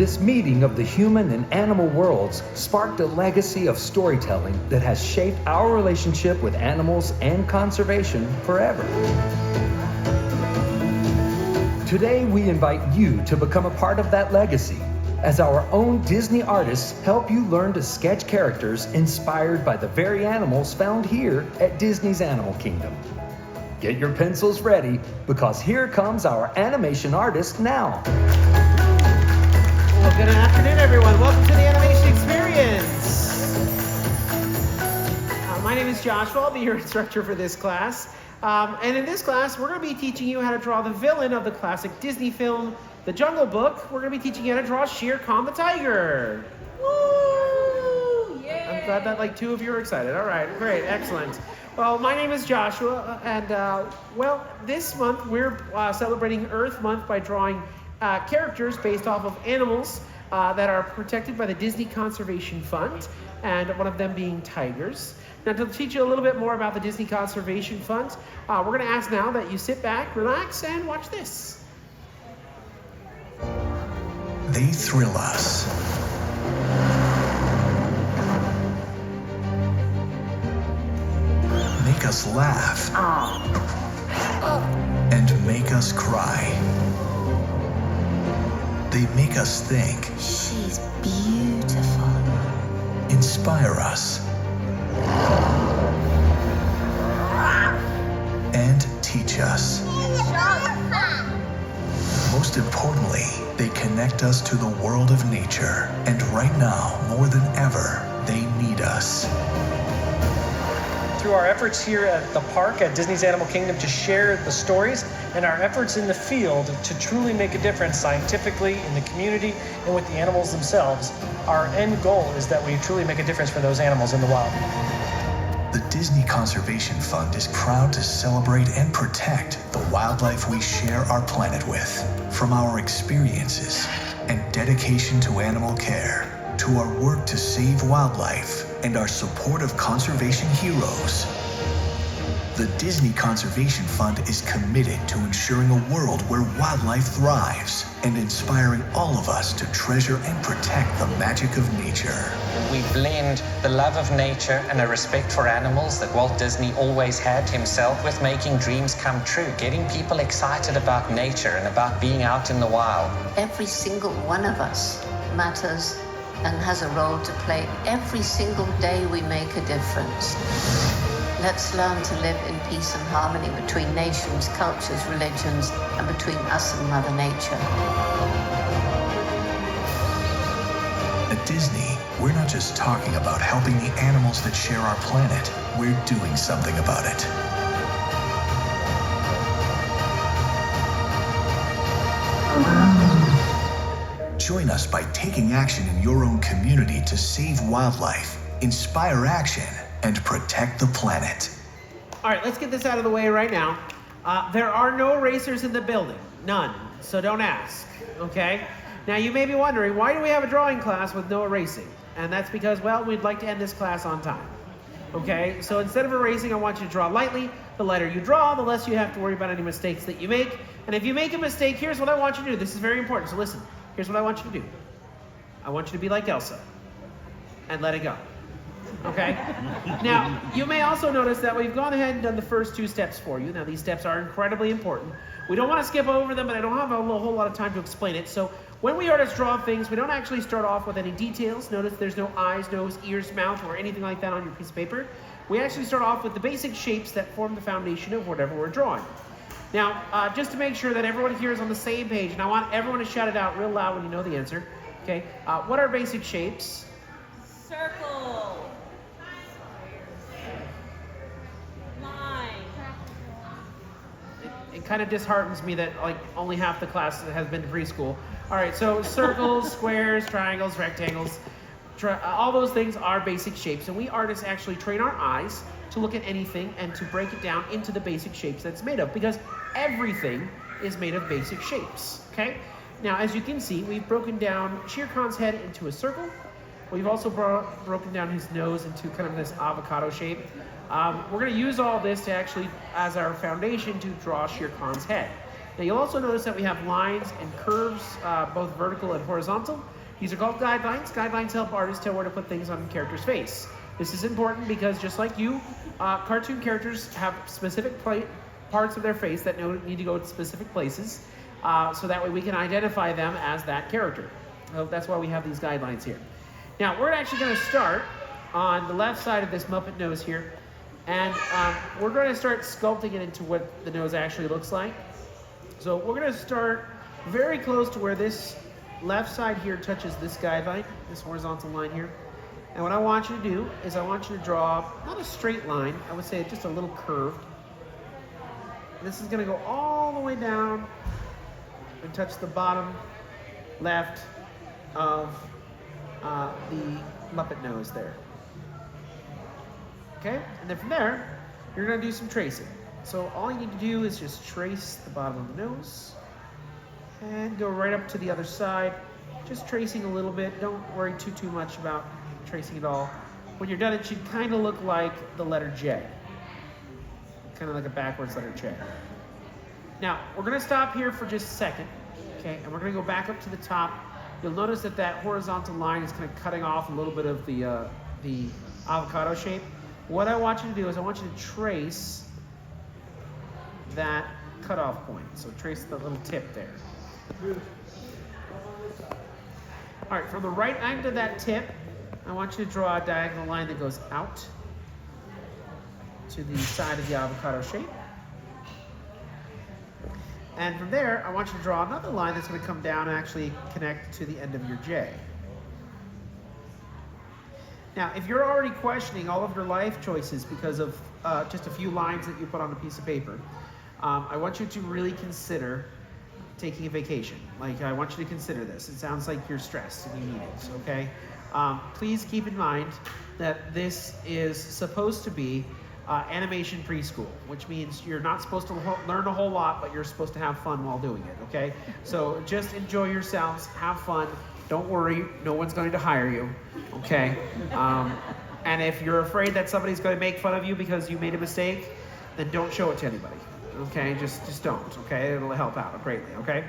This meeting of the human and animal worlds sparked a legacy of storytelling that has shaped our relationship with animals and conservation forever. Today, we invite you to become a part of that legacy as our own Disney artists help you learn to sketch characters inspired by the very animals found here at Disney's Animal Kingdom. Get your pencils ready, because here comes our animation artist now. Well, good afternoon, everyone. Welcome to the Animation Experience. My name is Joshua. I'll be your instructor for this class. And in this class, we're going to be teaching you how to draw the villain of the classic Disney film, The Jungle Book. We're going to be teaching you how to draw Shere Khan the tiger. Woo! Yay! I'm glad that like 2 of you are excited. All right, great, excellent. Well, my name is Joshua, and well, this month we're celebrating Earth Month by drawing characters based off of animals that are protected by the Disney Conservation Fund, and one of them being tigers. Now, to teach you a little bit more about the Disney Conservation Fund, we're going to ask now that you sit back, relax, and watch this. They thrill us. Make us laugh. And make us cry. They make us think. She's beautiful. Inspire us. And teach us. Most importantly, they connect us to the world of nature. And right now, more than ever, they need us. Through our efforts here at the park at Disney's Animal Kingdom to share the stories, and our efforts in the field to truly make a difference scientifically in the community and with the animals themselves, our end goal is that we truly make a difference for those animals in the wild. The Disney Conservation Fund is proud to celebrate and protect the wildlife we share our planet with. From our experiences and dedication to animal care, to our work to save wildlife and our support of conservation heroes, the Disney Conservation Fund is committed to ensuring a world where wildlife thrives and inspiring all of us to treasure and protect the magic of nature. We blend the love of nature and a respect for animals that Walt Disney always had himself with making dreams come true, getting people excited about nature and about being out in the wild. Every single one of us matters and has a role to play. Every single day we make a difference. Let's learn to live in peace and harmony between nations, cultures, religions, and between us and Mother Nature. At Disney, we're not just talking about helping the animals that share our planet, we're doing something about it. Join us by taking action in your own community to save wildlife, inspire action, and protect the planet. All right, let's get this out of the way right now. There are no racers in the building, none, so don't ask, okay? Now, you may be wondering, why do we have a drawing class with no erasing? And that's because, well, we'd like to end this class on time, okay? So instead of erasing, I want you to draw lightly. The lighter you draw, the less you have to worry about any mistakes that you make. And if you make a mistake, here's what I want you to do. This is very important, so listen. Here's what I want you to do. I want you to be like Elsa and let it go. Okay? Now, you may also notice that we've gone ahead and done the first 2 steps for you. Now, these steps are incredibly important. We don't want to skip over them, but I don't have a whole lot of time to explain it. So when we artists draw things, we don't actually start off with any details. Notice there's no eyes, nose, ears, mouth, or anything like that on your piece of paper. We actually start off with the basic shapes that form the foundation of whatever we're drawing. Now, just to make sure that everyone here is on the same page, and I want everyone to shout it out real loud when you know the answer. Okay, what are basic shapes? Circle. Line. It kind of disheartens me that like only half the class has been to preschool. All right, so circles, squares, triangles, rectangles, all those things are basic shapes, and we artists actually train our eyes to look at anything and to break it down into the basic shapes that's made of, because everything is made of basic shapes, okay? Now, as you can see, we've broken down Shere Khan's head into a circle. We've also broken down his nose into kind of this avocado shape. We're going to use all this to actually, as our foundation, to draw Shere Khan's head. Now you'll also notice that we have lines and curves, both vertical and horizontal. These are called guidelines. Guidelines help artists tell where to put things on a character's face. This is important because just like you, cartoon characters have specific parts of their face that need to go to specific places, so that way we can identify them as that character. So that's why we have these guidelines here. Now we're actually going to start on the left side of this Muppet nose here, and we're going to start sculpting it into what the nose actually looks like. So we're going to start very close to where this left side here touches this guideline, this horizontal line here. And what I want you to do is I want you to draw not a straight line, I would say just a little curved. And this is going to go all the way down and touch the bottom left of the Muppet nose there. Okay, and then from there, you're going to do some tracing. So all you need to do is just trace the bottom of the nose and go right up to the other side, just tracing a little bit. Don't worry too much about tracing it all. When you're done, it should kind of look like the letter J, kind of like a backwards letter J. Now, we're going to stop here for just a second, okay, and we're going to go back up to the top. You'll notice that that horizontal line is kind of cutting off a little bit of the avocado shape. What I want you to do is I want you to trace that cutoff point. So trace the little tip there. All right, from the right end of that tip, I want you to draw a diagonal line that goes out to the side of the avocado shape. And from there, I want you to draw another line that's going to come down and actually connect to the end of your J. Now, if you're already questioning all of your life choices because of just a few lines that you put on a piece of paper, I want you to really consider taking a vacation. Like, I want you to consider this. It sounds like you're stressed and you need it, okay? Please keep in mind that this is supposed to be animation preschool, which means you're not supposed to learn a whole lot, but you're supposed to have fun while doing it, okay? So just enjoy yourselves, have fun. Don't worry, no one's going to hire you, okay? And if you're afraid that somebody's going to make fun of you because you made a mistake, then don't show it to anybody, okay? Just don't, okay? It'll help out greatly, okay?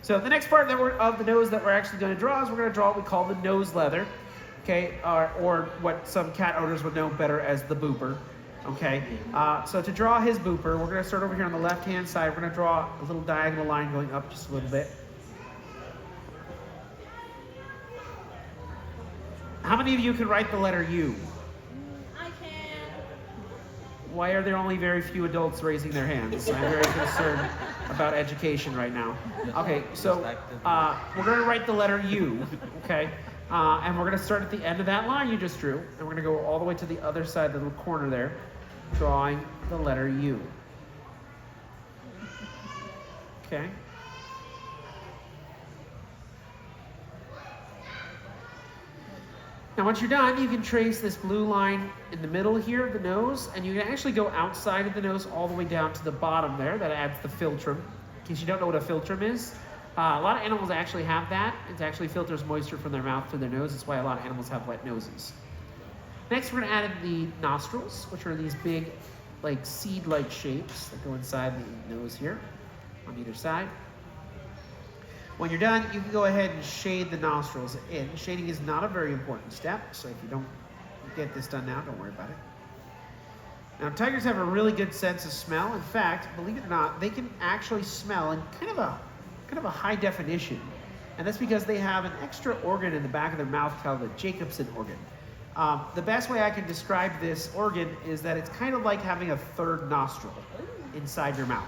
So the next part of the nose that we're actually going to draw is we're going to draw what we call the nose leather, okay? Or what some cat owners would know better as the booper, okay? So to draw his booper, we're going to start over here on the left-hand side. We're going to draw a little diagonal line going up just a little bit. How many of you can write the letter U? I can. Why are there only very few adults raising their hands? I'm very concerned about education right now. Okay, so we're going to write the letter U, okay? And we're going to start at the end of that line you just drew, and we're going to go all the way to the other side, the little corner there, drawing the letter U. Okay? Now once you're done, you can trace this blue line in the middle here of the nose, and you can actually go outside of the nose all the way down to the bottom there. That adds the philtrum. In case you don't know what a philtrum is, a lot of animals actually have that. It actually filters moisture from their mouth to their nose. That's why a lot of animals have wet noses. Next, we're going to add in the nostrils, which are these big, like seed-like shapes that go inside the nose here on either side. When you're done, you can go ahead and shade the nostrils in. Shading is not a very important step, so if you don't get this done now, don't worry about it. Now, tigers have a really good sense of smell. In fact, believe it or not, they can actually smell in kind of a high definition. And that's because they have an extra organ in the back of their mouth called the Jacobson organ. The best way I can describe this organ is that it's kind of like having a third nostril inside your mouth.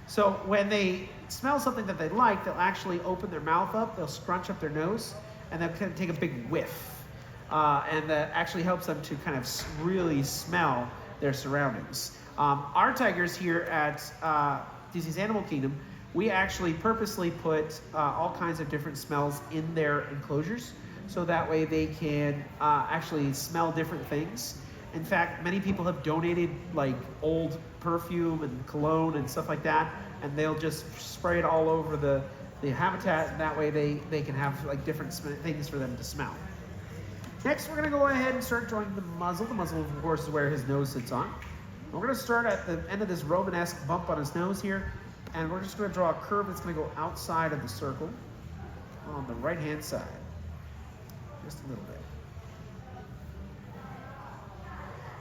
So when they smell something that they like, they'll actually open their mouth up, they'll scrunch up their nose, and they'll kind of take a big whiff. And that actually helps them to kind of really smell their surroundings. Our tigers here at Disney's Animal Kingdom, we actually purposely put all kinds of different smells in their enclosures, so that way they can actually smell different things. In fact, many people have donated like old perfume and cologne and stuff like that, and they'll just spray it all over the habitat, and that way they can have like different things for them to smell. Next, we're going to go ahead and start drawing the muzzle. The muzzle, of course, is where his nose sits on. We're going to start at the end of this Romanesque bump on his nose here, And we're just going to draw a curve that's going to go outside of the circle on the right-hand side. Just a little bit.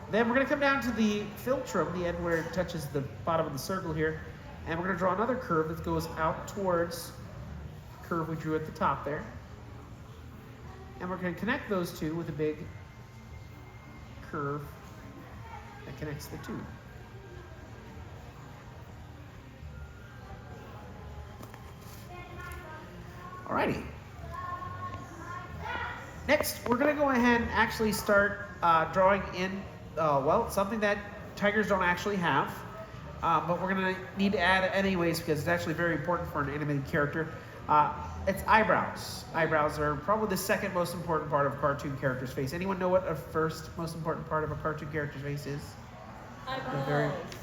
Then we're going to come down to the philtrum, the end where it touches the bottom of the circle here, and we're going to draw another curve that goes out towards the curve we drew at the top there. And we're going to connect those two with a big curve that connects the two. Alrighty. Next, we're going to go ahead and actually start drawing in, well, something that tigers don't actually have, but we're going to need to add it anyways because it's actually very important for an animated character. It's eyebrows. Eyebrows are probably the second most important part of a cartoon character's face. Anyone know what a first most important part of a cartoon character's face is?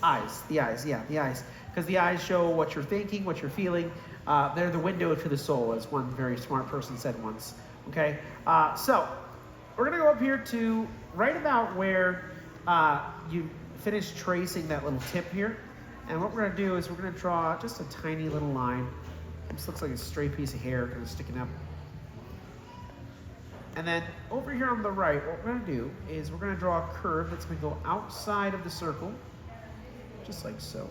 Eyes. The eyes, yeah, the eyes. Because the eyes show what you're thinking, what you're feeling. They're the window to the soul, as one very smart person said once. Okay, so we're gonna go up here to right about where you finish tracing that little tip here. And what we're gonna do is we're gonna draw just a tiny little line. This looks like a stray piece of hair kind of sticking up. And then over here on the right, what we're gonna do is we're gonna draw a curve that's gonna go outside of the circle, just like so.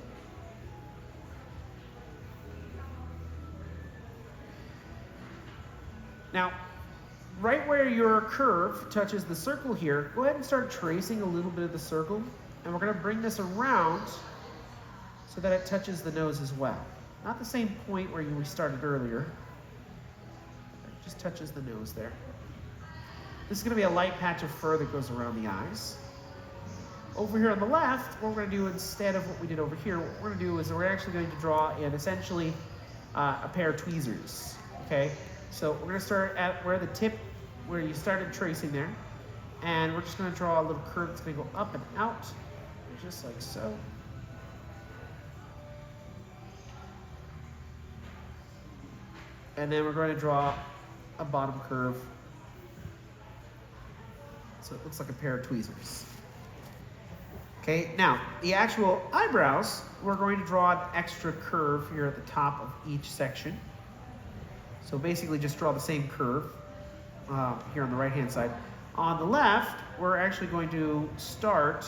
Now, right where your curve touches the circle here, go ahead and start tracing a little bit of the circle. And we're going to bring this around so that it touches the nose as well. Not the same point where we started earlier. It just touches the nose there. This is going to be a light patch of fur that goes around the eyes. Over here on the left, what we're going to do instead of what we did over here, what we're going to do is we're actually going to draw in essentially a pair of tweezers. Okay? So we're going to start at where the tip, where you started tracing there. And we're just going to draw a little curve that's going to go up and out, just like so. And then we're going to draw a bottom curve. So it looks like a pair of tweezers. Okay, now the actual eyebrows, we're going to draw an extra curve here at the top of each section. So basically just draw the same curve here on the right-hand side. On the left, we're actually going to start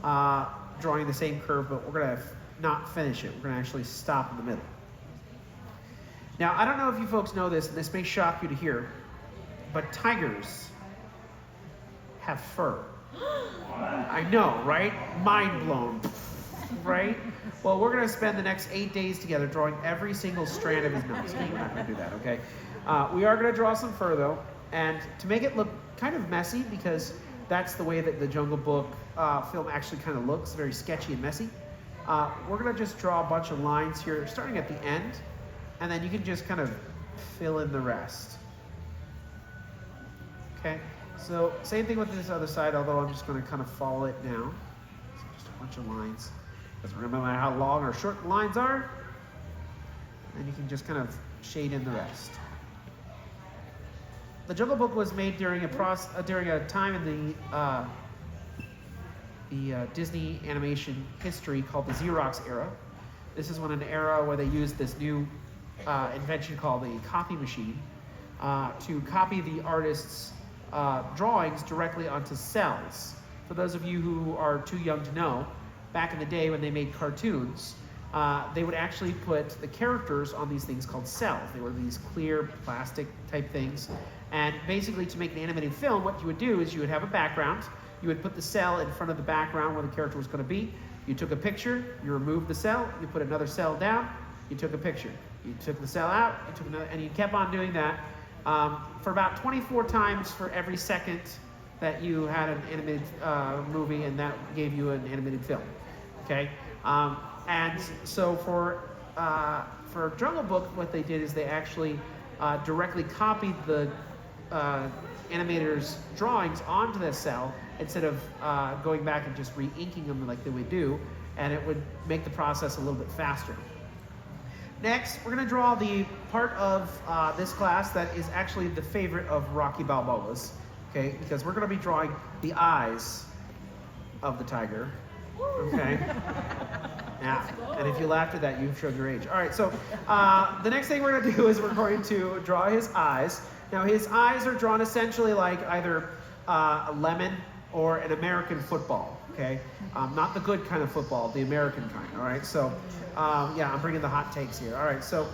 drawing the same curve, but we're going to not finish it. We're going to actually stop in the middle. Now, I don't know if you folks know this, and this may shock you to hear, but tigers have fur. I know, right? Mind blown, right? Well, we're going to spend the next 8 days together drawing every single strand of his nose. We're not going to do that, okay? We are going to draw some fur, though, and to make it look kind of messy, because that's the way that the Jungle Book film actually kind of looks, very sketchy and messy, we're going to just draw a bunch of lines here, starting at the end, and then you can just kind of fill in the rest. Okay? So, same thing with this other side, although I'm just going to kind of follow it down. So just a bunch of lines. Doesn't really matter how long or short the lines are. And you can just kind of shade in the rest. The Jungle Book was made during a time in the Disney animation history called the Xerox era. This is an era where they used this new invention called the copy machine to copy the artist's drawings directly onto cells. For those of you who are too young to know, back in the day when they made cartoons, they would actually put the characters on these things called cells. They were these clear plastic type things. And basically to make an animated film, what you would do is you would have a background. You would put the cell in front of the background where the character was going to be. You took a picture, you removed the cell, you put another cell down, you took a picture. You took the cell out, you took another, and you kept on doing that for about 24 times for every second that you had an animated movie, and that gave you an animated film. Okay, and so for Jungle Book, what they did is they actually directly copied the animator's drawings onto the cell instead of going back and just re-inking them like they would do, and it would make the process a little bit faster. Next, we're going to draw the part of this class that is actually the favorite of Rocky Balboa's, okay? Because we're going to be drawing the eyes of the tiger, okay? Yeah, and if you laughed at that, you've showed your age. All right, so the next thing we're going to do is we're going to draw his eyes. Now, his eyes are drawn essentially like either a lemon or an American football, okay? Not the good kind of football, the American kind, all right? So, yeah, I'm bringing the hot takes here. All right, so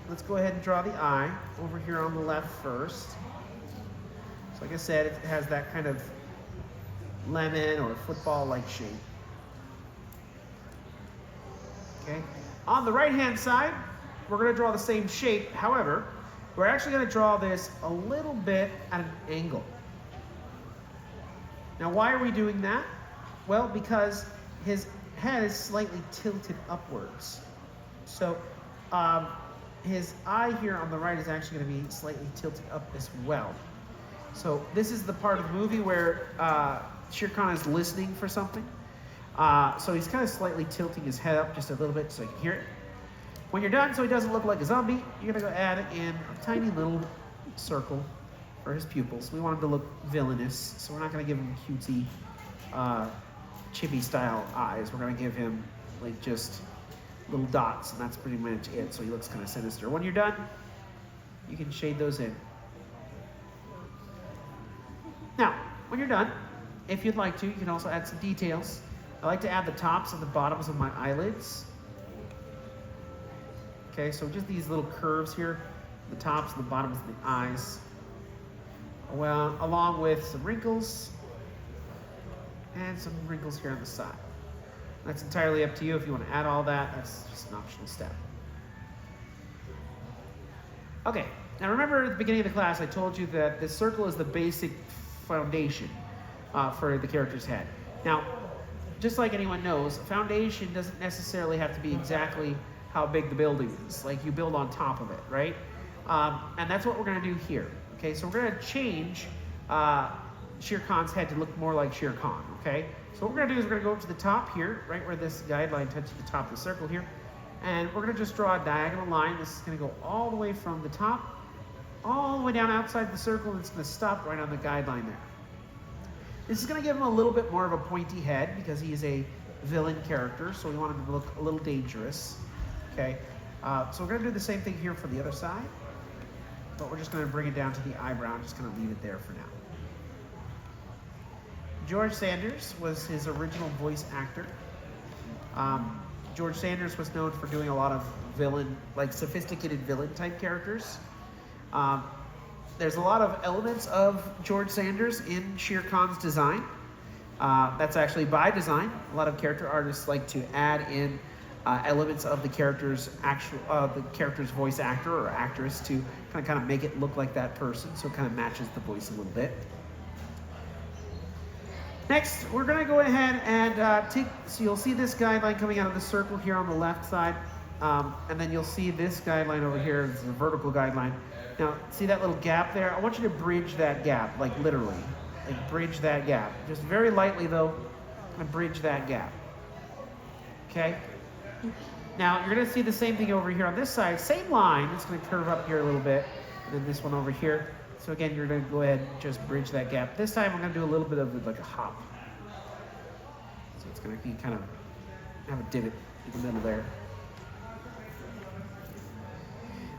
let's go ahead and draw the eye over here on the left first. So like I said, it has that kind of lemon or football-like shape. Okay. On the right-hand side, we're going to draw the same shape. However, we're actually going to draw this a little bit at an angle. Now, why are we doing that? Well, because his head is slightly tilted upwards. So, his eye here on the right is actually going to be slightly tilted up as well. So, this is the part of the movie where Shere Khan is listening for something. So he's kind of slightly tilting his head up just a little bit so you can hear it. When you're done, so he doesn't look like a zombie, you're going to go add in a tiny little circle for his pupils. We want him to look villainous, so we're not going to give him cutesy, chibi-style eyes. We're going to give him like just little dots, and that's pretty much it, so he looks kind of sinister. When you're done, you can shade those in. Now, when you're done, if you'd like to, you can also add some details. I like to add the tops and the bottoms of my eyelids. Okay, so just these little curves here, the tops and the bottoms of the eyes. Well, along with some wrinkles and some wrinkles here on the side. That's entirely up to you if you want to add all that. That's just an optional step. Okay, now remember at the beginning of the class I told you that the circle is the basic foundation for the character's head. Now, just like anyone knows, a foundation doesn't necessarily have to be exactly how big the building is. Like you build on top of it, right? And that's what we're going to do here. Okay, so we're going to change Shere Khan's head to look more like Shere Khan. Okay, so what we're going to do is we're going to go up to the top here, right where this guideline touches the top of the circle here, and we're going to just draw a diagonal line. This is going to go all the way from the top, all the way down outside the circle, and it's going to stop right on the guideline there. This is going to give him a little bit more of a pointy head because he is a villain character, so we want him to look a little dangerous. Okay, so we're going to do the same thing here for the other side, but we're just going to bring it down to the eyebrow and just kind of leave it there for now. George Sanders was his original voice actor. George Sanders was known for doing a lot of villain, like sophisticated villain type characters. There's a lot of elements of George Sanders in Shere Khan's design. That's actually by design. A lot of character artists like to add in elements of the character's voice actor or actress to kind of make it look like that person, so it kind of matches the voice a little bit. Next, we're going to go ahead and so you'll see this guideline coming out of the circle here on the left side, and then you'll see this guideline over here. This is a vertical guideline. Now, see that little gap there? I want you to bridge that gap, like literally. Like bridge that gap. Just very lightly though, and bridge that gap. Okay? Now, you're going to see the same thing over here on this side. Same line. It's going to curve up here a little bit. And then this one over here. So again, you're going to go ahead and just bridge that gap. This time, I'm going to do a little bit of like a hop. So it's going to be kind of have a divot in the middle there.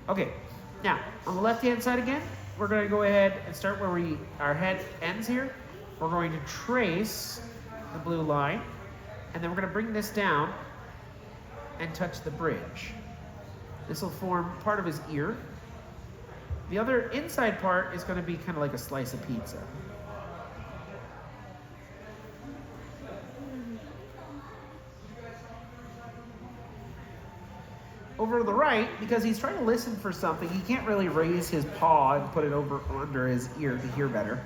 Okay. Now, on the left-hand side again, we're going to go ahead and start where our head ends here. We're going to trace the blue line, and then we're going to bring this down and touch the bridge. This will form part of his ear. The other inside part is going to be kind of like a slice of pizza. Over to the right, because he's trying to listen for something, he can't really raise his paw and put it over under his ear to hear better.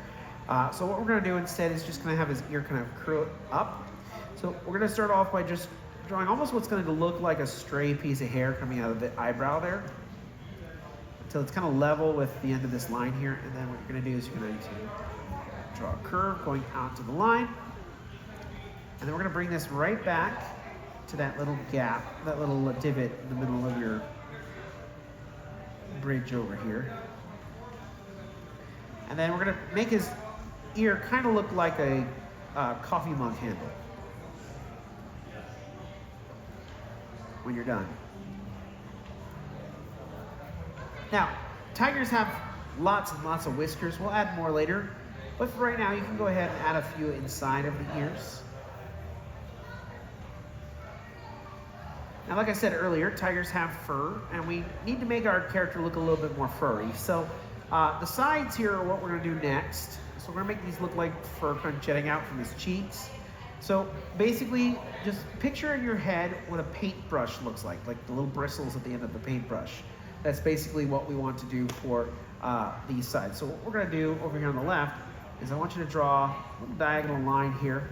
So what we're going to do instead is just going to have his ear kind of curl up. So we're going to start off by just drawing almost what's going to look like a stray piece of hair coming out of the eyebrow there, until it's kind of level with the end of this line here. And then what you're going to do is you're going to draw a curve going out to the line. And then we're going to bring this right back to that little gap, that little divot in the middle of your bridge over here. And then we're going to make his ear kind of look like a coffee mug handle. when you're done. Now, tigers have lots and lots of whiskers. We'll add more later. But for right now, you can go ahead and add a few inside of the ears. Now, like I said earlier, tigers have fur, and we need to make our character look a little bit more furry. So the sides here are what we're going to do next. So we're going to make these look like fur kind of jetting out from his cheeks. So basically, just picture in your head what a paintbrush looks like the little bristles at the end of the paintbrush. That's basically what we want to do for these sides. So what we're going to do over here on the left is I want you to draw a little diagonal line here.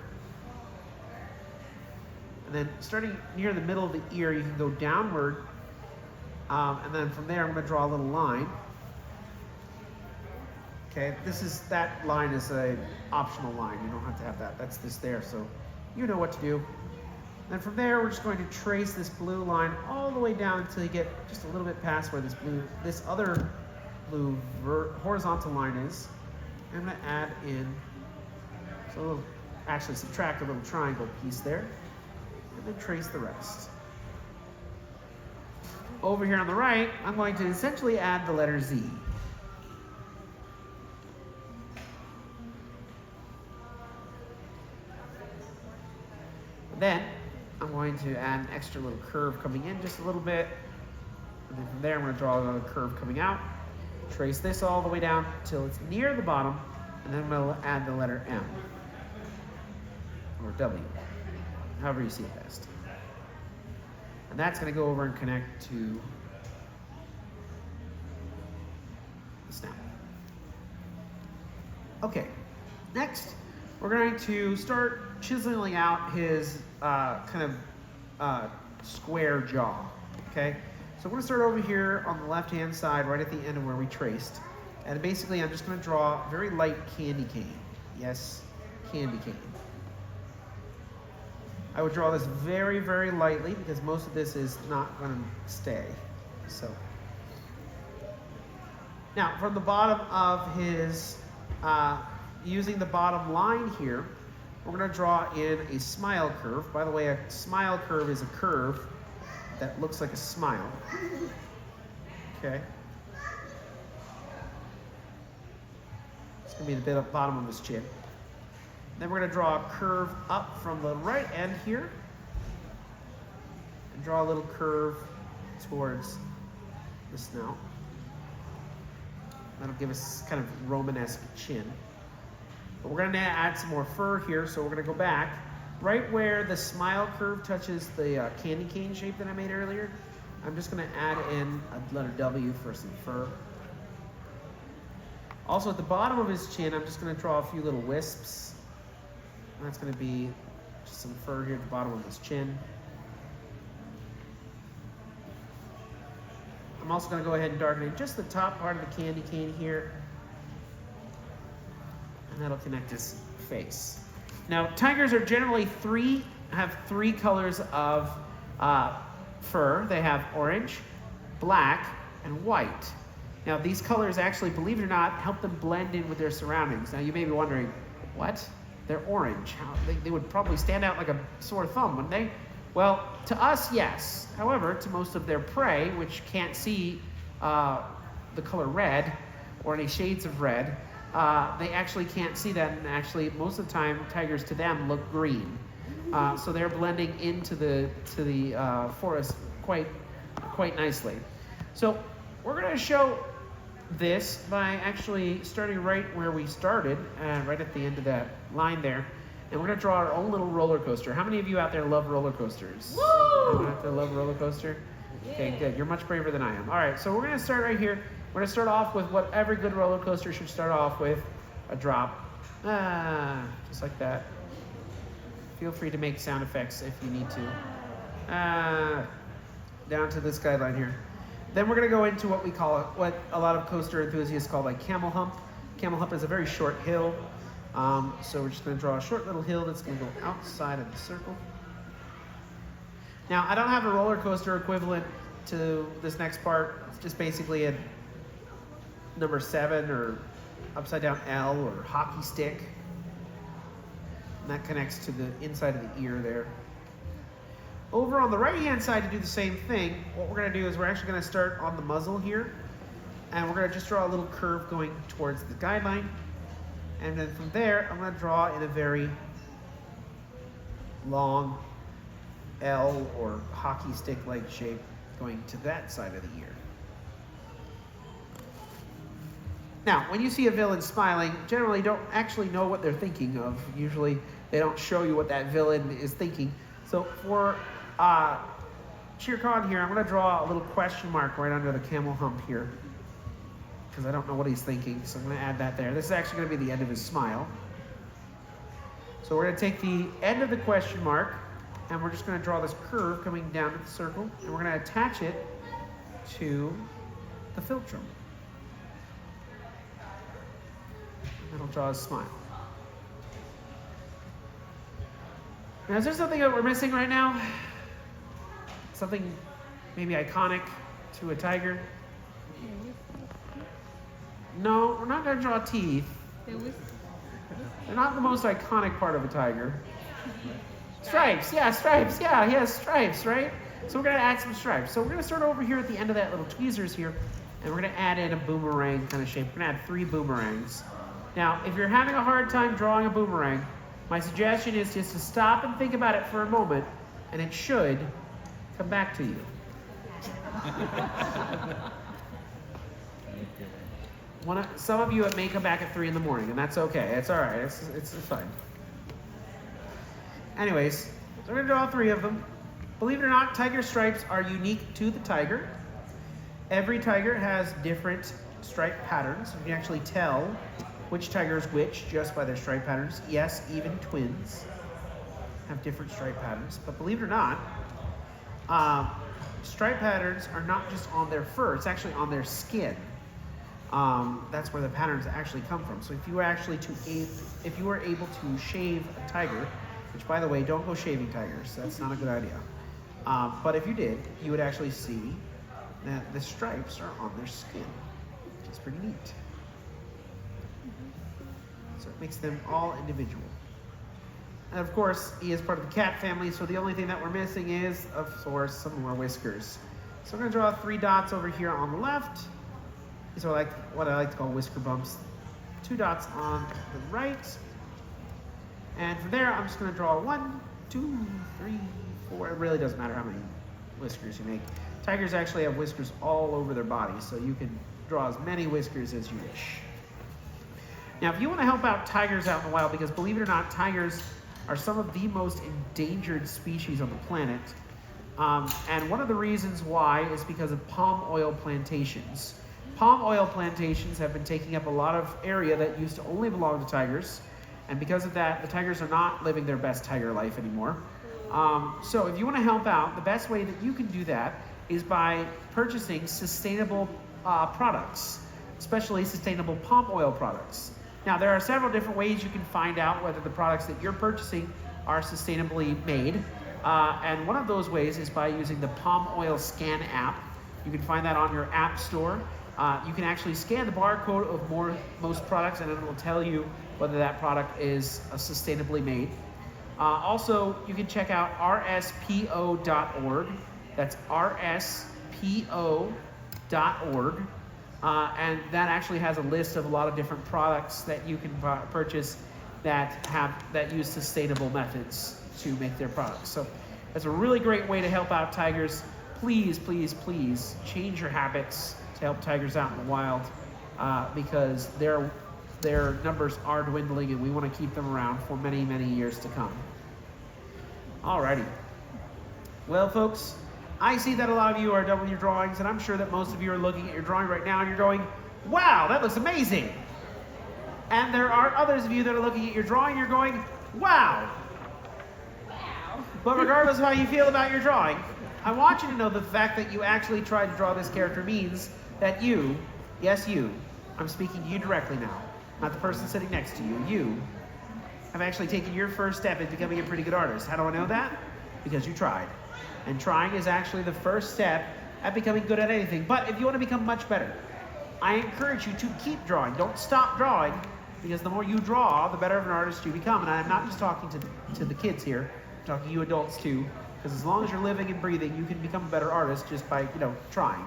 And then starting near the middle of the ear, you can go downward. And then from there, I'm going to draw a little line. Okay, that line is an optional line. You don't have to have that. That's this there, so you know what to do. Then from there, we're just going to trace this blue line all the way down until you get just a little bit past where this other blue horizontal line is. I'm going to add in, actually subtract a little triangle piece there, and then trace the rest. Over here on the right, I'm going to essentially add the letter Z. Then I'm going to add an extra little curve coming in just a little bit. And then from there, I'm going to draw another curve coming out. Trace this all the way down until it's near the bottom. And then I'm going to add the letter M. Or W. However you see it best. And that's going to go over and connect to the snout. Okay. Next, we're going to start chiseling out his square jaw, okay? So we're going to start over here on the left-hand side, right at the end of where we traced. And basically, I'm just going to draw a very light candy cane. Yes, candy cane. I would draw this very, very lightly because most of this is not going to stay. So, now from the bottom of his, using the bottom line here, we're going to draw in a smile curve. By the way, a smile curve is a curve that looks like a smile. Okay. It's going to be the bit at the bottom of his chin. Then we're going to draw a curve up from the right end here. And draw a little curve towards the snout. That'll give us kind of Romanesque chin. But we're going to add some more fur here, so we're going to go back. Right where the smile curve touches the candy cane shape that I made earlier, I'm just going to add in a letter W for some fur. Also at the bottom of his chin, I'm just going to draw a few little wisps. And that's going to be just some fur here at the bottom of his chin. I'm also going to go ahead and darken in just the top part of the candy cane here. And that'll connect his face. Now, tigers are generally have three colors of fur. They have orange, black, and white. Now, these colors actually, believe it or not, help them blend in with their surroundings. Now, you may be wondering, what? They're orange. They would probably stand out like a sore thumb, wouldn't they? Well, to us, yes. However, to most of their prey, which can't see the color red or any shades of red, they actually can't see that, and actually, most of the time, tigers to them look green. So they're blending into the forest quite nicely. So we're going to show this by actually starting right where we started, right at the end of that line there. And we're going to draw our own little roller coaster. How many of you out there love roller coasters? Woo! Anyone out there love roller coaster? Yeah. Okay, good. You're much braver than I am. All right, so we're going to start right here. We're going to start off with what every good roller coaster should start off with, a drop. Just like that. Feel free to make sound effects if you need to. Down to this guideline here. Then we're going to go into what we call, what a lot of coaster enthusiasts call like camel hump. Camel hump is a very short hill. So we're just going to draw a short little hill that's going to go outside of the circle. Now, I don't have a roller coaster equivalent to this next part. It's just basically a number 7 or upside down L or hockey stick. And that connects to the inside of the ear there. Over on the right-hand side to do the same thing, what we're going to do is we're actually going to start on the muzzle here. And we're going to just draw a little curve going towards the guideline. And then from there, I'm going to draw in a very long L or hockey stick-like shape going to that side of the ear. Now, when you see a villain smiling, generally don't actually know what they're thinking of. Usually they don't show you what that villain is thinking. So for Shere Khan here, I'm going to draw a little question mark right under the camel hump here, because I don't know what he's thinking, so I'm going to add that there. This is actually going to be the end of his smile. So we're going to take the end of the question mark, and we're just going to draw this curve coming down to the circle, and we're going to attach it to the philtrum. And that'll draw a smile. Now, is there something that we're missing right now? Something maybe iconic to a tiger? No, we're not going to draw teeth. They're not the most iconic part of a tiger. Stripes, yeah, stripes, yeah, he has stripes, right? So we're going to add some stripes. So we're going to start over here at the end of that little tweezers here, and we're going to add in a boomerang kind of shape. We're going to add 3 boomerangs. Now, if you're having a hard time drawing a boomerang, my suggestion is just to stop and think about it for a moment, and it should come back to you. Some of you, it may come back at 3 in the morning, and that's okay. It's all right. It's fine. Anyways, so we're going to draw 3 of them. Believe it or not, tiger stripes are unique to the tiger. Every tiger has different stripe patterns. You can actually tell which tiger is which just by their stripe patterns. Yes, even twins have different stripe patterns. But believe it or not, stripe patterns are not just on their fur. It's actually on their skin. That's where the patterns actually come from. So if you were able to shave a tiger, which by the way, don't go shaving tigers. That's not a good idea. But if you did, you would actually see that the stripes are on their skin, which is pretty neat. So it makes them all individual. And of course, he is part of the cat family, so the only thing that we're missing is, of course, some more whiskers. So I'm going to draw 3 dots over here on the left. These are like what I like to call whisker bumps. 2 dots on the right. And from there, I'm just going to draw 1, 2, 3, 4. It really doesn't matter how many whiskers you make. Tigers actually have whiskers all over their body, so you can draw as many whiskers as you wish. Now, if you want to help out tigers out in the wild, because believe it or not, tigers are some of the most endangered species on the planet. And one of the reasons why is because of palm oil plantations. Palm oil plantations have been taking up a lot of area that used to only belong to tigers. And because of that, the tigers are not living their best tiger life anymore. So if you want to help out, the best way that you can do that is by purchasing sustainable products, especially sustainable palm oil products. Now, there are several different ways you can find out whether the products that you're purchasing are sustainably made. And one of those ways is by using the Palm Oil Scan app. You can find that on your app store. You can actually scan the barcode of most products, and it will tell you whether that product is sustainably made. Also, you can check out rspo.org. That's rspo.org. And that actually has a list of a lot of different products that you can purchase that use sustainable methods to make their products. So that's a really great way to help out tigers. Please, please, please change your habits to help tigers out in the wild, because their numbers are dwindling, and we want to keep them around for many, many years to come. Alrighty. Well, folks, I see that a lot of you are done with your drawings, and I'm sure that most of you are looking at your drawing right now and you're going, wow, that looks amazing. And there are others of you that are looking at your drawing, you're going, wow. But regardless of how you feel about your drawing, I want you to know the fact that you actually tried to draw this character means that you, yes you, I'm speaking to you directly now, not the person sitting next to you, you have actually taken your first step in becoming a pretty good artist. How do I know that? Because you tried. And trying is actually the first step at becoming good at anything. But if you want to become much better, I encourage you to keep drawing. Don't stop drawing, because the more you draw, the better of an artist you become. And I'm not just talking to the kids here. I'm talking to you adults too. Because as long as you're living and breathing, you can become a better artist just by, trying.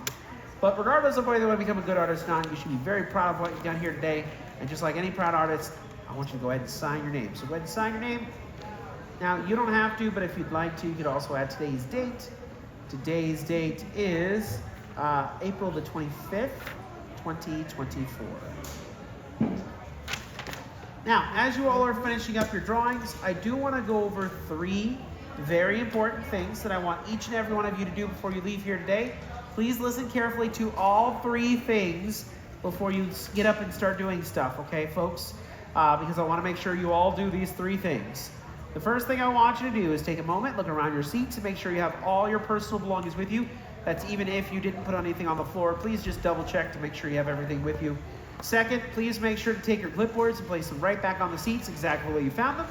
But regardless of whether you want to become a good artist or not, you should be very proud of what you've done here today. And just like any proud artist, I want you to go ahead and sign your name. So go ahead and sign your name. Now, you don't have to, but if you'd like to, you could also add today's date. Today's date is April the 25th, 2024. Now, as you all are finishing up your drawings, I do want to go over 3 very important things that I want each and every one of you to do before you leave here today. Please listen carefully to all 3 things before you get up and start doing stuff, okay, folks? Because I want to make sure you all do these 3 things. The first thing I want you to do is take a moment, look around your seats, and make sure you have all your personal belongings with you. That's even if you didn't put anything on the floor. Please just double check to make sure you have everything with you. Second, please make sure to take your clipboards and place them right back on the seats exactly where you found them.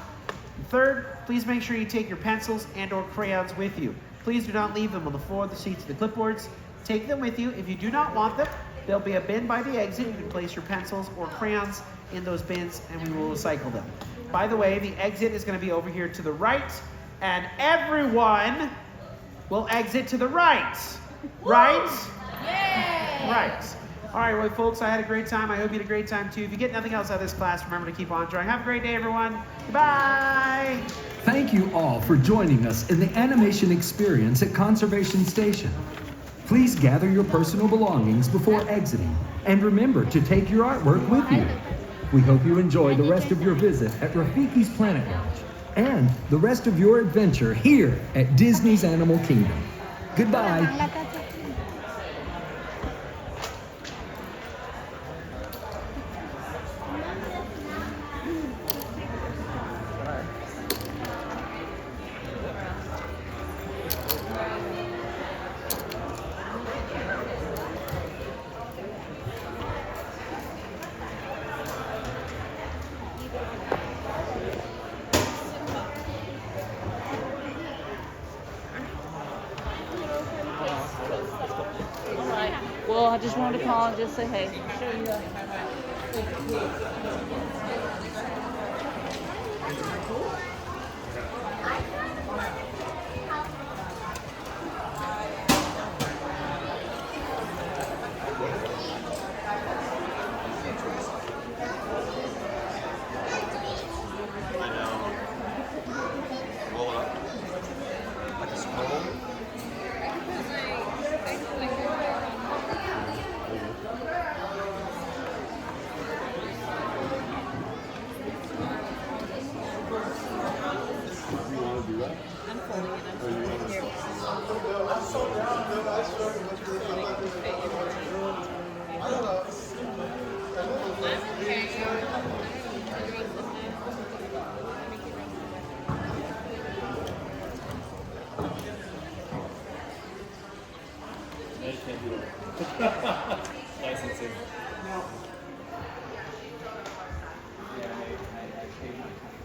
And third, please make sure you take your pencils and or crayons with you. Please do not leave them on the floor, the seats, or the clipboards. Take them with you. If you do not want them, there'll be a bin by the exit. You can place your pencils or crayons in those bins and we will recycle them. By the way, the exit is going to be over here to the right, and everyone will exit to the right. Right? Yay! Right. All right, well, folks, I had a great time. I hope you had a great time, too. If you get nothing else out of this class, remember to keep on drawing. Have a great day, everyone. Goodbye. Thank you all for joining us in the animation experience at Conservation Station. Please gather your personal belongings before exiting, and remember to take your artwork with you. We hope you enjoy the rest of your visit at Rafiki's Planet Lodge and the rest of your adventure here at Disney's Animal Kingdom. Goodbye. Well, I just wanted to call and just say hey. I can't do it.